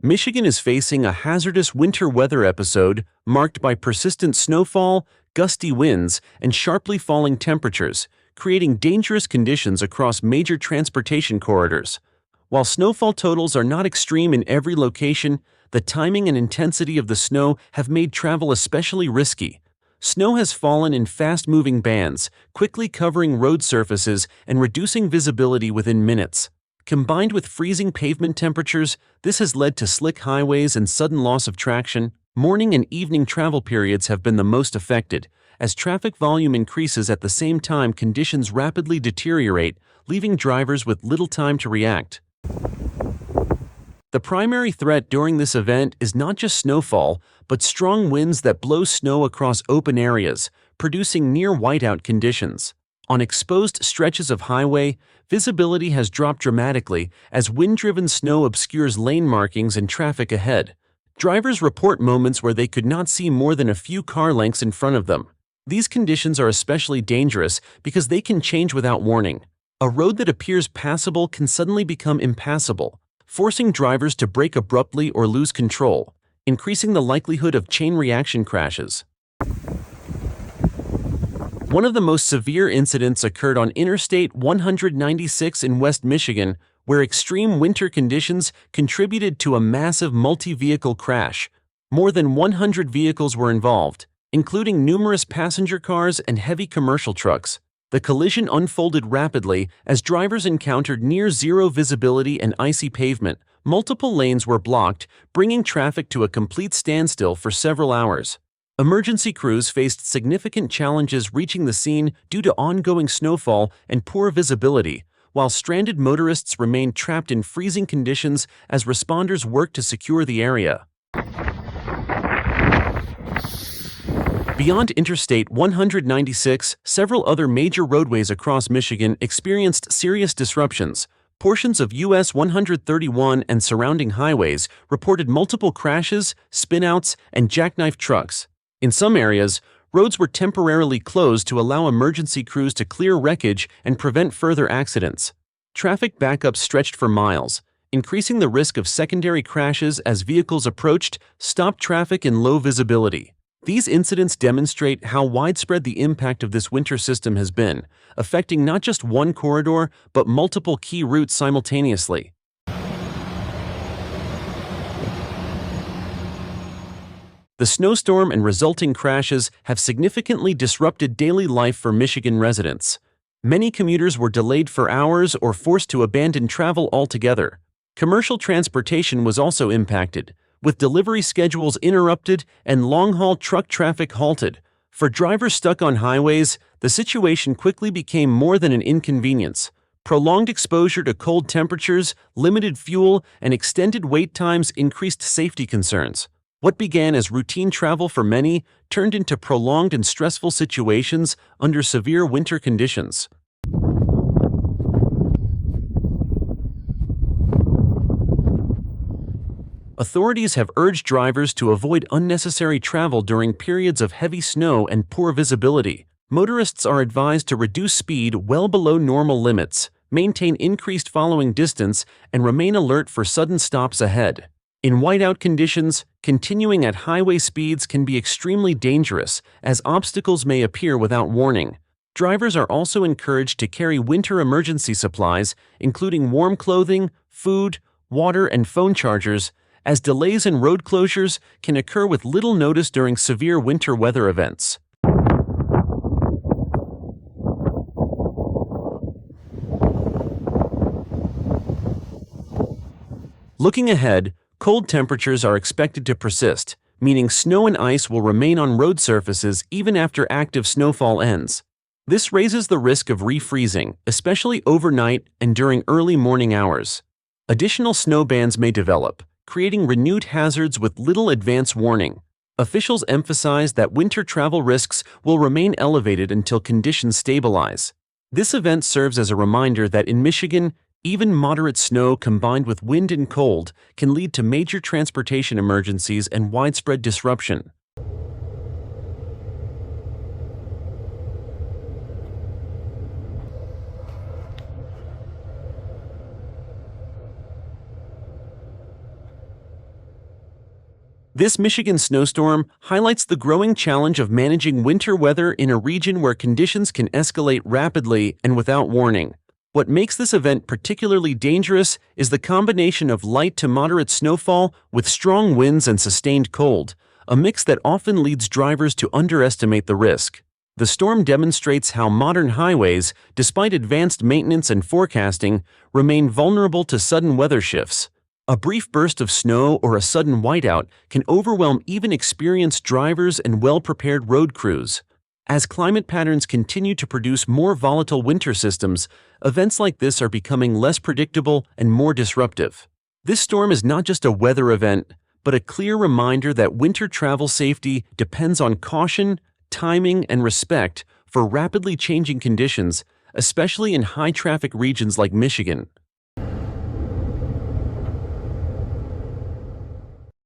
Michigan is facing a hazardous winter weather episode marked by persistent snowfall, gusty winds, and sharply falling temperatures, creating dangerous conditions across major transportation corridors. While snowfall totals are not extreme in every location, the timing and intensity of the snow have made travel especially risky. Snow has fallen in fast-moving bands, quickly covering road surfaces and reducing visibility within minutes. Combined with freezing pavement temperatures, this has led to slick highways and sudden loss of traction. Morning and evening travel periods have been the most affected. As traffic volume increases at the same time, conditions rapidly deteriorate, leaving drivers with little time to react. The primary threat during this event is not just snowfall, but strong winds that blow snow across open areas, producing near whiteout conditions. On exposed stretches of highway, visibility has dropped dramatically as wind-driven snow obscures lane markings and traffic ahead. Drivers report moments where they could not see more than a few car lengths in front of them. These conditions are especially dangerous because they can change without warning. A road that appears passable can suddenly become impassable, forcing drivers to brake abruptly or lose control, increasing the likelihood of chain reaction crashes. One of the most severe incidents occurred on Interstate 196 in West Michigan, where extreme winter conditions contributed to a massive multi-vehicle crash. More than 100 vehicles were involved, including numerous passenger cars and heavy commercial trucks. The collision unfolded rapidly as drivers encountered near-zero visibility and icy pavement. Multiple lanes were blocked, bringing traffic to a complete standstill for several hours. Emergency crews faced significant challenges reaching the scene due to ongoing snowfall and poor visibility, while stranded motorists remained trapped in freezing conditions as responders worked to secure the area. Beyond Interstate 196, several other major roadways across Michigan experienced serious disruptions. Portions of US 131 and surrounding highways reported multiple crashes, spinouts, and jackknife trucks. In some areas, roads were temporarily closed to allow emergency crews to clear wreckage and prevent further accidents. Traffic backups stretched for miles, increasing the risk of secondary crashes as vehicles approached, stopped traffic in low visibility. These incidents demonstrate how widespread the impact of this winter system has been, affecting not just one corridor, but multiple key routes simultaneously. The snowstorm and resulting crashes have significantly disrupted daily life for Michigan residents. Many commuters were delayed for hours or forced to abandon travel altogether. Commercial transportation was also impacted, with delivery schedules interrupted and long-haul truck traffic halted. For drivers stuck on highways, the situation quickly became more than an inconvenience. Prolonged exposure to cold temperatures, limited fuel, and extended wait times increased safety concerns. What began as routine travel for many turned into prolonged and stressful situations under severe winter conditions. Authorities have urged drivers to avoid unnecessary travel during periods of heavy snow and poor visibility. Motorists are advised to reduce speed well below normal limits, maintain increased following distance, and remain alert for sudden stops ahead. In whiteout conditions, continuing at highway speeds can be extremely dangerous, as obstacles may appear without warning. Drivers are also encouraged to carry winter emergency supplies, including warm clothing, food, water, and phone chargers, as delays and road closures can occur with little notice during severe winter weather events. Looking ahead, cold temperatures are expected to persist, meaning snow and ice will remain on road surfaces even after active snowfall ends. This raises the risk of refreezing, especially overnight and during early morning hours. Additional snow bands may develop, creating renewed hazards with little advance warning. Officials emphasize that winter travel risks will remain elevated until conditions stabilize. This event serves as a reminder that in Michigan, even moderate snow combined with wind and cold can lead to major transportation emergencies and widespread disruption. This Michigan snowstorm highlights the growing challenge of managing winter weather in a region where conditions can escalate rapidly and without warning. What makes this event particularly dangerous is the combination of light to moderate snowfall with strong winds and sustained cold, a mix that often leads drivers to underestimate the risk. The storm demonstrates how modern highways, despite advanced maintenance and forecasting, remain vulnerable to sudden weather shifts. A brief burst of snow or a sudden whiteout can overwhelm even experienced drivers and well-prepared road crews. As climate patterns continue to produce more volatile winter systems, events like this are becoming less predictable and more disruptive. This storm is not just a weather event, but a clear reminder that winter travel safety depends on caution, timing, and respect for rapidly changing conditions, especially in high-traffic regions like Michigan.